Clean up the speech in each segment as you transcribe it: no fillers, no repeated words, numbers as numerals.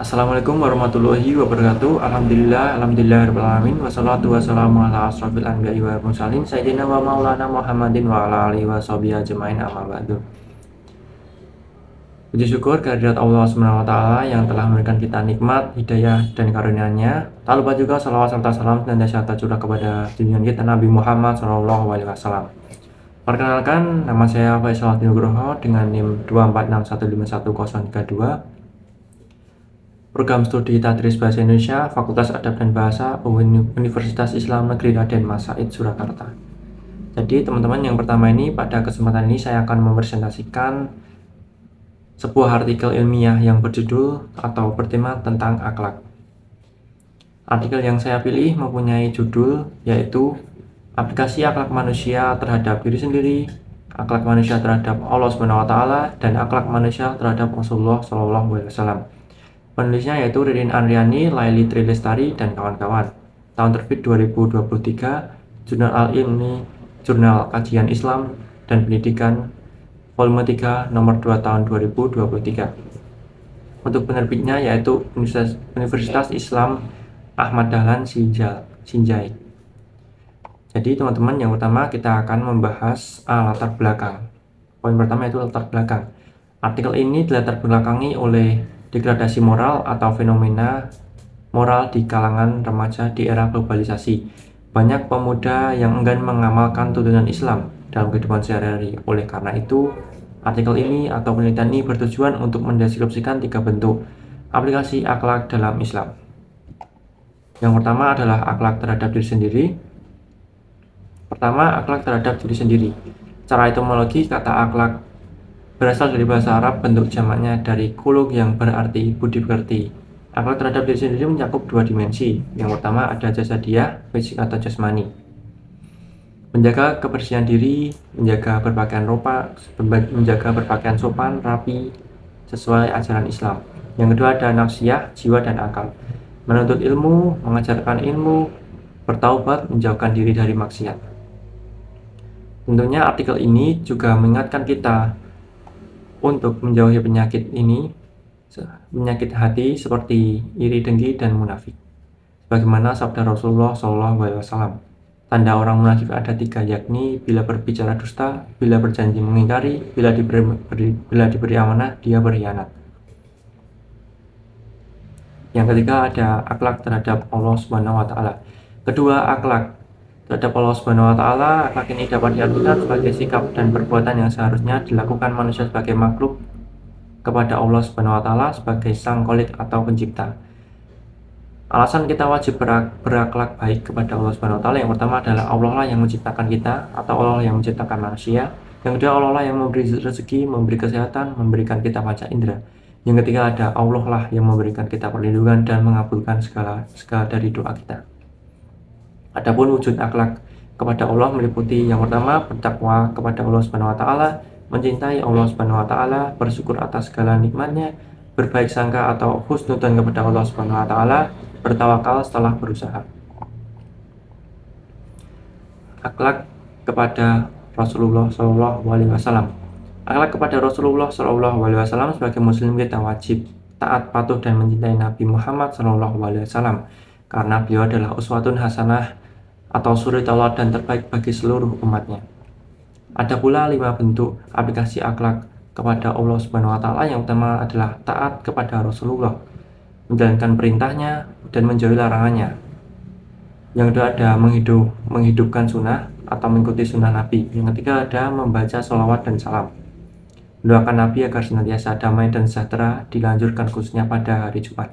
Assalamualaikum warahmatullahi wabarakatuh. Alhamdulillahirabbil alamin wassalatu wassalamu ala asrofil anbiya'i wal mursalin sayyidina wa maulana Muhammadin wa ala alihi washabihi ajmain amma ba'du. Puji syukur kehadirat Allah Subhanahu wa taala yang telah memberikan kita nikmat, hidayah dan karunia-Nya. Tak lupa juga salawat serta salam senantiasa tercurah kepada junjungan kita Nabi Muhammad sallallahu alaihi wasallam. Perkenalkan, nama saya Faisal Nugroho dengan NIM 246151032. Program Studi Tadris Bahasa Indonesia, Fakultas Adab dan Bahasa, Universitas Islam Negeri Raden Mas Said, Surakarta. Jadi teman-teman, yang pertama ini, pada kesempatan ini saya akan mempresentasikan sebuah artikel ilmiah yang berjudul atau bertema tentang akhlak. Artikel yang saya pilih mempunyai judul yaitu aplikasi akhlak manusia terhadap diri sendiri, akhlak manusia terhadap Allah SWT, dan akhlak manusia terhadap Rasulullah SAW. Penulisnya yaitu Ririn Andriani, Laili Trilestari, dan kawan-kawan. Tahun terbit 2023, Jurnal Al-Ilmi, Jurnal Kajian Islam dan Pendidikan, Volume 3, Nomor 2 Tahun 2023. Untuk penerbitnya yaitu Universitas Islam Ahmad Dahlan Sinjai. Jadi teman-teman, yang pertama kita akan membahas latar belakang. Poin pertama yaitu latar belakang. Artikel ini dilatar belakangi oleh degradasi moral atau fenomena moral di kalangan remaja di era globalisasi. Banyak pemuda yang enggan mengamalkan tuntunan Islam dalam kehidupan sehari-hari. Oleh karena itu, artikel ini atau penelitian ini bertujuan untuk mendeskripsikan 3 bentuk aplikasi akhlak dalam Islam. Yang pertama adalah akhlak terhadap diri sendiri. Pertama, akhlak terhadap diri sendiri. Secara etimologi, kata akhlak berasal dari bahasa Arab, bentuk jamaknya dari khuluq yang berarti budi pekerti. Akhlak terhadap diri sendiri mencakup 2 dimensi. Yang pertama ada jasadiah, fisik atau jasmani. Menjaga kebersihan diri, menjaga berpakaian sopan, rapi, sesuai ajaran Islam. Yang kedua ada nafsiyah, jiwa dan akal. Menuntut ilmu, mengajarkan ilmu, bertaubat, menjauhkan diri dari maksiat. Tentunya artikel ini juga mengingatkan kita untuk menjauhi penyakit hati seperti iri, dengki, dan munafik. Sebagaimana sabda Rasulullah SAW, tanda orang munafik ada 3, yakni bila berbicara dusta, bila berjanji mengingkari, bila diberi amanah dia berkhianat. Yang ketiga ada akhlak terhadap Allah Subhanahu wa taala. Kedua, akhlak terhadap Allah Subhanahu wa taala. Akhlak ini dapat diartikan sebagai sikap dan perbuatan yang seharusnya dilakukan manusia sebagai makhluk kepada Allah Subhanahu wa taala sebagai sang Khalik atau pencipta. Alasan kita wajib berakhlak baik kepada Allah Subhanahu wa taala, yang pertama adalah Allah lah yang menciptakan kita atau Allah yang menciptakan manusia. Yang kedua, Allah lah yang memberi rezeki, memberi kesehatan, memberikan kita panca indera. Yang ketiga ada Allah lah yang memberikan kita perlindungan dan mengabulkan segala dari doa kita. Adapun wujud akhlak kepada Allah meliputi yang pertama bertakwa kepada Allah Subhanahu wa taala, mencintai Allah Subhanahu wa taala, bersyukur atas segala nikmatnya, berbaik sangka atau husnudzon kepada Allah Subhanahu wa taala, bertawakal setelah berusaha. Akhlak kepada Rasulullah SAW. Akhlak kepada Rasulullah SAW sebagai muslim kita wajib taat, patuh, dan mencintai Nabi Muhammad SAW karena beliau adalah uswatun hasanah atau suri tauladan terbaik bagi seluruh umatnya. Ada pula 5 bentuk aplikasi akhlak kepada Allah Subhanahu wa taala. Yang pertama adalah taat kepada Rasulullah, menjalankan perintahnya dan menjauhi larangannya. Yang kedua ada menghidupkan sunnah atau mengikuti sunnah Nabi. Yang ketiga ada membaca sholawat dan salam, mendoakan Nabi agar senantiasa damai dan sejahtera, dilanjutkan khususnya pada hari Jumat.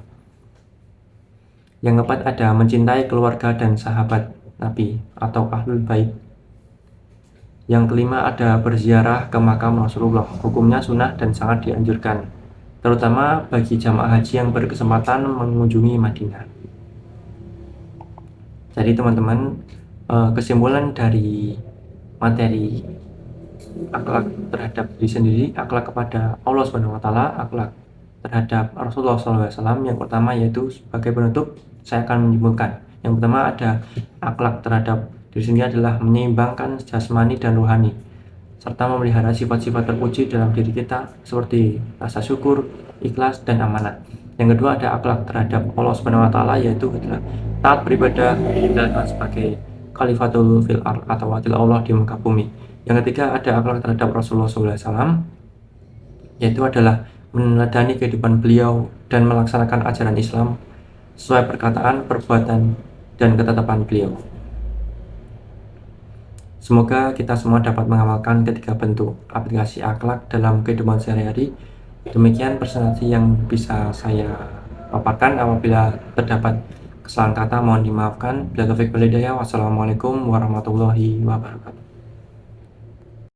Yang keempat ada mencintai keluarga dan sahabat Nabi atau ahlul bait. Yang kelima ada berziarah ke makam Rasulullah. Hukumnya sunnah dan sangat dianjurkan, terutama bagi jamaah haji yang berkesempatan mengunjungi Madinah. Jadi teman-teman, kesimpulan dari materi akhlak terhadap diri sendiri, akhlak kepada Allah Subhanahu wa taala, akhlak terhadap Rasulullah SAW. Yang pertama yaitu sebagai penutup saya akan menyimpulkan. Yang pertama ada akhlak terhadap diri sendiri adalah menyeimbangkan jasmani dan rohani, serta memelihara sifat-sifat terpuji dalam diri kita seperti rasa syukur, ikhlas, dan amanat. Yang kedua ada akhlak terhadap Allah Subhanahu wa taala, yaitu adalah taat beribadah dijalankan sebagai khalifatul fil ard atau wakil Allah di muka bumi. Yang ketiga ada akhlak terhadap Rasulullah SAW, yaitu adalah meneladani kehidupan beliau dan melaksanakan ajaran Islam sesuai perkataan, perbuatan, dan ketetapan beliau. Semoga kita semua dapat mengamalkan ketiga bentuk aplikasi akhlak dalam kehidupan sehari-hari. Demikian presentasi yang bisa saya paparkan. Apabila terdapat kesalahan kata mohon dimaafkan. Bila taufiq wal hidayah. Wassalamualaikum warahmatullahi wabarakatuh.